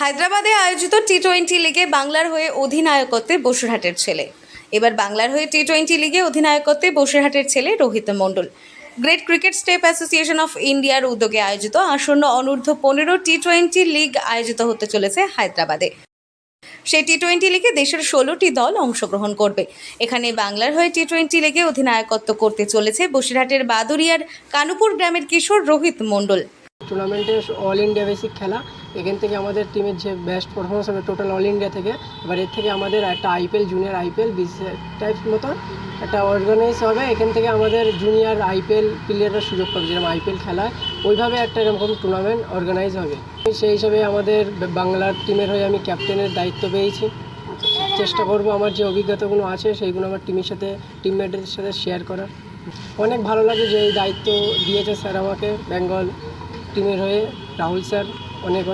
হায়দ্রাবাদে আয়োজিত টি-20 লিগে বাংলার হয়ে অধিনায়কত্বে বসিরহাটের ছেলে। এবার বাংলার হয়ে টি-20 লিগে অধিনায়কত্বে বসিরহাটের ছেলে Rohit Mondal. Great cricket step association of ইন্ডিয়ার উদ্যোগে আয়োজিত আসন্ন অনূর্ধ্ব 15 টি-20 লিগ আয়োজিত হতে চলেছে হায়দ্রাবাদে। সেই টি-20 লিগে দেশের 16টি দল অংশগ্রহণ করবে। এখানে বাংলার হয়ে টি-20 লিগে অধিনায়কত্ব করতে চলেছে বসিরহাটের বাদুরিয়ার কানুপুর গ্রামের কিশোর রোহিত মণ্ডল। টুর্নামেন্টে অল ইন্ডিয়া বেসিক খেলা, এখান থেকে আমাদের টিমের যে বেস্ট পারফরমেন্স হবে টোটাল অল ইন্ডিয়া থেকে। এবার এর থেকে আমাদের একটা আইপিএল জুনিয়র আইপিএল টাইপ মতো একটা অর্গানাইজ হবে। এখান থেকে আমাদের জুনিয়র আইপিএল প্লেয়াররা সুযোগ পাবে, যেরকম আইপিএল খেলায় ওইভাবে একটা এরকম টুর্নামেন্ট অর্গানাইজ হবে। সেই হিসাবে আমাদের বাংলার টিমের হয়ে আমি ক্যাপ্টেনের দায়িত্ব পেয়েছি। চেষ্টা করব আমার যে অভিজ্ঞতাগুলো আছে সেইগুলো আমার টিমমেটদের সাথে শেয়ার করার। অনেক ভালো লাগে যে এই দায়িত্ব দিয়েছে স্যার আমাকে, বেঙ্গল টিমের হয়ে রাহুল স্যার, অনেক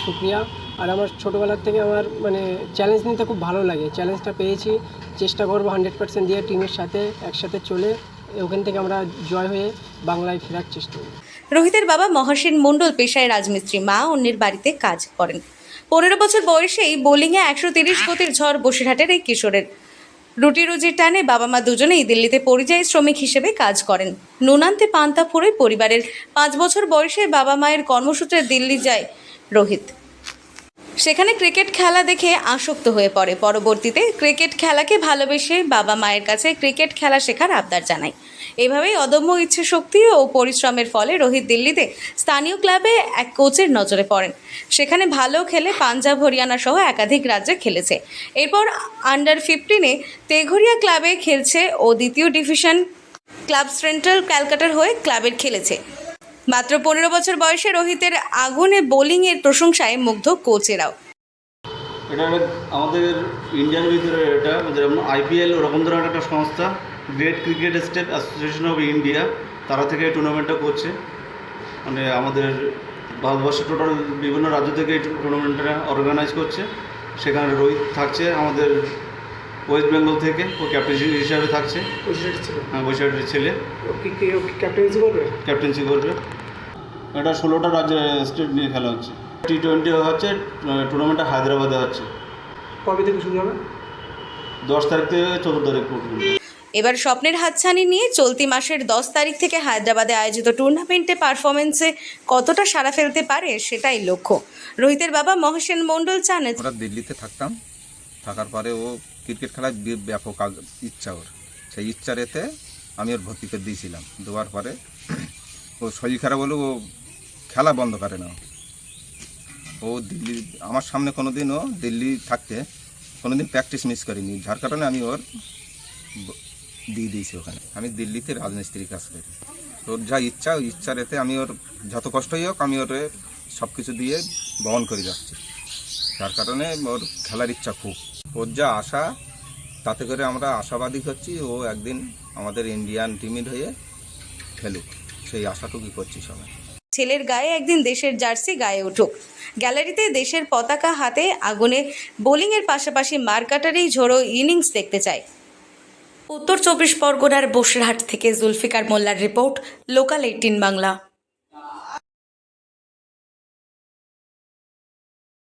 শুক্রিয়া। আর আমার ছোটোবেলার থেকে আমার চ্যালেঞ্জ নিতে খুব ভালো লাগে। চ্যালেঞ্জটা পেয়েছি, চেষ্টা করবো 100% দিয়ে টিমের সাথে একসাথে চলে ওখান থেকে আমরা জয় হয়ে বাংলায় ফেরার চেষ্টা করি। রোহিতের বাবা মহাসেন মণ্ডল পেশায় রাজমিস্ত্রি, মা অন্যের বাড়িতে কাজ করেন। 15 বছর বয়সেই বোলিংয়ে 130 গতির ঝড় বসিরহাটের এই কিশোরের। রুজির টানে বাবা মা দুজনেই দিল্লিতে পরিযায়ী শ্রমিক হিসেবে কাজ করেন। নুনান্তে পান্তা ফুরোয় পরিবারের 5 বছর বয়সে বাবা মায়ের কর্মসূত্রে দিল্লি যায় রোহিত। সেখানে ক্রিকেট খেলা দেখে আসক্ত হয়ে পড়ে। পরবর্তীতে ক্রিকেট খেলাকে ভালোবেসে বাবা মায়ের কাছে ক্রিকেট খেলা শেখার আবদার জানায়। এভাবেই অদম্য ইচ্ছে শক্তি ও পরিশ্রমের ফলে রোহিত দিল্লিতে স্থানীয় ক্লাবে এক কোচের নজরে পড়েন। সেখানে ভালো খেলে পাঞ্জাব, হরিয়ানা সহ একাধিক রাজ্যে খেলেছে। এরপর আন্ডার 15-এ তেঘরিয়া ক্লাবে খেলছে ও দ্বিতীয় ডিভিশন ক্লাব সেন্ট্রাল ক্যালকাটার হয়ে ক্লাবের খেলেছে। মাত্র 15 বছর বয়সে রোহিতের আগুনে বোলিংয়ের প্রশংসায় মুগ্ধ কোচেরাও। এটা আমাদের ইন্ডিয়ার ভিতরে এটা যেমন আইপিএল ওরকম ধরনের একটা সংস্থা, great cricket step association of India, তারা থেকে এই টুর্নামেন্টটা করছে। আমাদের ভারতবর্ষের টোটাল বিভিন্ন রাজ্য থেকে এই টুর্নামেন্টটা অর্গানাইজ করছে। সেখানে রোহিত থাকছে আমাদের ওয়েস্ট বেঙ্গল থেকে, ও ক্যাপ্টেন হিসাবে থাকছে। হ্যাঁ, বসিরহাটের ছেলে ক্যাপ্টেন্সি করবে। এটা 16টা রাজ্যের স্টেট নিয়ে খেলা হচ্ছে। টি-20 হচ্ছে টুর্নামেন্টটা হায়দ্রাবাদে হচ্ছে। কবে থেকে শুরু হবে? 10 তারিখ থেকে 14 তারিখ পর্যন্ত। এবার স্বপ্নের হাতছানি নিয়ে চলতি মাসের 10 তারিখ থেকে হায়দ্রাবাদে আয়োজিত টুর্নামেন্টে পারফরমেন্সে কতটা সাড়া ফেলতে পারে সেটাই লক্ষ্য। রোহিতের বাবা মহাসেন মণ্ডল চান, আমরা দিল্লিতে থাকতাম, থাকার পরে ও ক্রিকেট খেলায় ব্যাপক ইচ্ছা, ওর সেই ইচ্ছার এতে আমি ওর ভর্তি করে দিয়েছিলাম। দেওয়ার পরে ও শরীর খারাপ হলেও ও খেলা বন্ধ করে না। ও দিল্লি আমার সামনে কোনোদিনও দিল্লি থাকতে কোনোদিন প্র্যাকটিস মিস করিনি, যার কারণে আমি ওর দিয়ে দিয়েছি ওখানে। আমি দিল্লিতে রাজমিস্ত্রির কাজ করি। ওর যা ইচ্ছা, ওই ইচ্ছার এতে আমি ওর যত কষ্টই হোক আমি ওর সব কিছু দিয়ে বহন করে যাচ্ছি। যার কারণে ওর খেলার ইচ্ছা খুব। ওর যা আশা, তাতে করে আমরা আশাবাদী হচ্ছি ও একদিন আমাদের ইন্ডিয়ান টিমের হয়ে খেলুক, সেই আশাটুকুই করছি সবাই। ছেলের গায়ে একদিন দেশের জার্সি গায়ে উঠুক। গ্যালারিতে দেশের পতাকা হাতে আগুনে বোলিংয়ের পাশাপাশি মারকাটারেই ঝোড়ো ইনিংস দেখতে চায়। উত্তর 24 পরগনার বসিরহাট থেকে জুলফিকার মোল্লার রিপোর্ট, লোকাল 18 বাংলা।